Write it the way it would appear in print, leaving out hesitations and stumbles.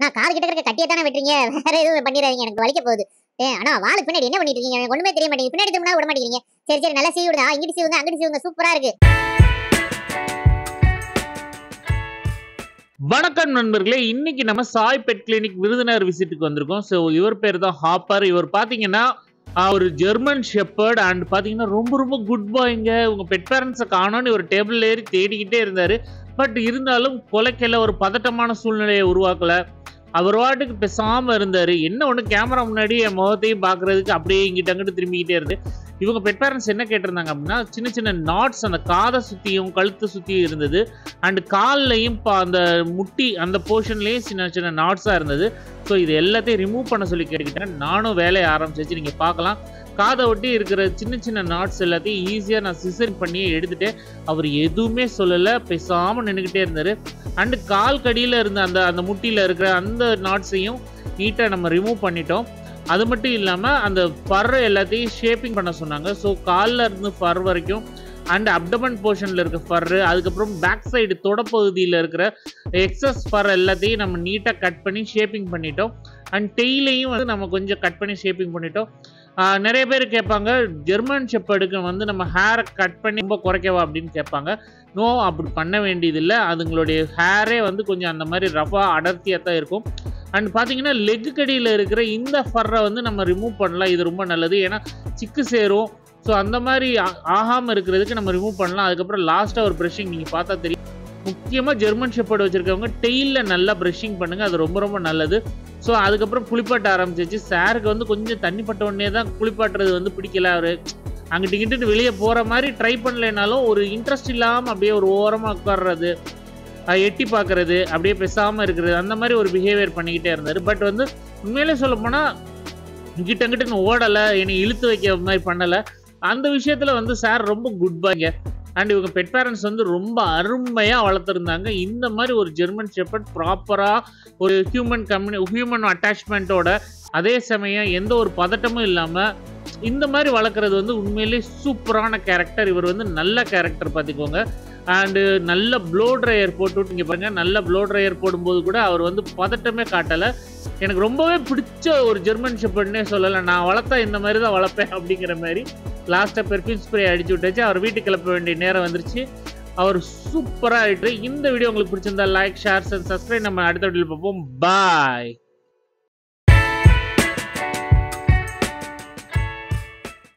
நான் காது கிட்ட இருக்க கட்டியை தானே வெட்டுறீங்க, வேற எதுவும் பண்ணிடாதீங்க, எனக்கு வலிக்க போகுது. ஆனா வாளுக்கு பின்னாடி என்ன பண்ணிட்டு இருக்கீங்க? எனக்கு ஒண்ணுமே தெரிய மாட்டேங்குது. பின்னாடி திரும்பினா விட மாட்டேங்கிறீங்க. சரி சரி, நல்லா சீவி விடுங்க. இங்கிட்டு சீவுங்க, அங்கிட்டு சீவுங்க, சூப்பரா இருக்கு. வணக்கம் நண்பர்களே, இன்னைக்கு நம்ம சாய் பெட் கிளினிக் விருதுநகர் விசிட்டுக்கு வந்திருக்கோம். ஸோ இவர் பேர் தான் ஹாப்பர். இவர் பார்த்தீங்கன்னா ஒரு ஜெர்மன் ஷெப்பர்ட் அண்ட் பார்த்தீங்கன்னா ரொம்ப ரொம்ப குட் பாய்ங்க. உங்க பெட் பேரண்ட்ஸை காணோன்னு ஒரு டேபிள் ஏறி தேடிக்கிட்டே இருந்தாரு. பட் இருந்தாலும் கொலைக்கல, ஒரு பதட்டமான சூழ்நிலையை உருவாக்கல. அவர் வாட்டுக்கு பேசாம இருந்தாரு. என்ன ஒன்று, கேமரா முன்னாடி என் முகத்தையும் பார்க்கறதுக்கு அப்படியே இங்கிட்ட அங்கிட்டு திரும்பிக்கிட்டே இருந்து. இவங்க பெட் பேரண்ட்ஸ் என்ன கேட்டிருந்தாங்க அப்படின்னா, சின்ன சின்ன நாட்ஸ் அந்த காதை சுற்றியும் கழுத்தை சுற்றியும் இருந்தது. அண்ட் கால்லையும் அந்த முட்டி அந்த போர்ஷன்லேயும் சின்ன சின்ன நாட்ஸாக இருந்தது. ஸோ இது எல்லாத்தையும் ரிமூவ் பண்ண சொல்லி கேட்டுக்கிட்டேன். நானும் வேலையை ஆரம்பிச்சிச்சு. நீங்கள் பார்க்கலாம், காதை ஒட்டி இருக்கிற சின்ன சின்ன நாட்ஸ் எல்லாத்தையும் ஈஸியாக நான் சிசர் பண்ணியே எடுத்துட்டேன். அவர் எதுவுமே சொல்லலை, பேசாமல் நின்றுக்கிட்டே இருந்தார். அண்டு கால் கடியில் இருந்த அந்த முட்டியில் இருக்கிற அந்த நாட்ஸையும் நீட்டாக நம்ம ரிமூவ் பண்ணிட்டோம். அது மட்டும் இல்லாமல் அந்த ஃபர் எல்லாத்தையும் ஷேப்பிங் பண்ண சொன்னாங்க. ஸோ காலில் இருந்து ஃபர் வரைக்கும் அண்ட் அப்டமன் போர்ஷனில் இருக்க ஃபர்ரு, அதுக்கப்புறம் பேக் சைடு தொடப்பகுதியில் இருக்கிற எக்ஸஸ் ஃபர் எல்லாத்தையும் நம்ம நீட்டாக கட் பண்ணி ஷேப்பிங் பண்ணிட்டோம். அண்ட் டெய்லையும் வந்து நம்ம கொஞ்சம் கட் பண்ணி ஷேப்பிங் பண்ணிட்டோம். நிறைய பேர் கேட்பாங்க, ஜெர்மன் ஷெப்பர்டுக்கு வந்து நம்ம ஹேரை கட் பண்ணி ரொம்ப குறைக்கவா அப்படின்னு கேட்பாங்க. நோ, அப்படி பண்ண வேண்டியதில்லை. அதுங்களுடைய ஹேரே வந்து கொஞ்சம் அந்த மாதிரி ரஃபாக அடர்த்தியாக தான் இருக்கும். அண்ட் பார்த்தீங்கன்னா லெக்கு கடியில் இருக்கிற இந்த ஃபர்ரை வந்து நம்ம ரிமூவ் பண்ணலாம். இது ரொம்ப நல்லது, ஏன்னா சிக்கு சேரும். ஸோ அந்த மாதிரி ஆகாமல் இருக்கிறதுக்கு நம்ம ரிமூவ் பண்ணலாம். அதுக்கப்புறம் லாஸ்ட்டாக ஒரு ப்ரஷிங் நீங்கள் பார்த்தா தெரியும். முக்கியமாக ஜெர்மன் ஷெப்பர்டு வச்சுருக்கவங்க டெய்லில் நல்லா ப்ரஷிங் பண்ணுங்கள், அது ரொம்ப ரொம்ப நல்லது. ஸோ அதுக்கப்புறம் குளிப்பாட்ட ஆரம்பிச்சிச்சு. சாருக்கு வந்து கொஞ்சம் தண்ணி பட்ட உடனே தான் குளிப்பாட்டுறது வந்து பிடிக்கல. அவர் அங்கிட்டு இங்கிட்டு வெளியே போகிற மாதிரி ட்ரை பண்ணலைனாலும் ஒரு இன்ட்ரெஸ்ட் இல்லாமல் அப்படியே ஒரு ஓரமாக உட்கார்றது, எட்டி பார்க்கறது, அப்படியே பேசாமல் இருக்கிறது, அந்த மாதிரி ஒரு பிஹேவியர் பண்ணிக்கிட்டே இருந்தார். பட் வந்து உண்மையிலே சொல்ல போனால் இங்கிட்ட அங்கிட்டுன்னு ஓடலை, என்னை இழுத்து வைக்க மாதிரி பண்ணலை. அந்த விஷயத்தில் வந்து சார் ரொம்ப குட் பாய்ங்க. அண்ட் இவங்க பெட் பேரண்ட்ஸ் வந்து ரொம்ப அருமையாக வளர்த்துருந்தாங்க. இந்த மாதிரி ஒரு ஜெர்மன் ஷெப்பர்ட் ப்ராப்பராக ஒரு ஹியூமன் அட்டாச்மெண்ட்டோட, அதே சமயம் எந்த ஒரு பதட்டமும் இல்லாமல் இந்த மாதிரி வளர்க்குறது வந்து உண்மையிலேயே சூப்பரான கேரக்டர். இவர் வந்து நல்ல கேரக்டர் பார்த்துக்கோங்க. அண்டு நல்ல ப்ளோ ட்ரையர் போட்டுவிட்டு இங்கே பாருங்கள், நல்ல ப்ளோ ட்ரையர் போடும்போது கூட அவர் வந்து பதட்டமே காட்டலை. எனக்கு ரொம்பவே பிடிச்ச ஒரு ஜெர்மன் ஷெப்பர்ட்னே சொல்லலை. நான் வளர்த்தா இந்த மாதிரி தான் வளர்ப்பேன் அப்படிங்கிற மாதிரி. லாஸ்ட்டாக பெர்ஃப்யூம் ஸ்ப்ரே அடிச்சு விட்டாச்சு. அவர் வீட்டுக்கு கிளப்ப வேண்டிய நேரம் வந்துருச்சு. அவர் சூப்பராக ஆகிட்டு. இந்த வீடியோ உங்களுக்கு பிடிச்சிருந்தா லைக், ஷேர் அண்ட் சப்ஸ்கிரைப். நம்ம அடுத்த வீடியோவில் பார்ப்போம். பாய்.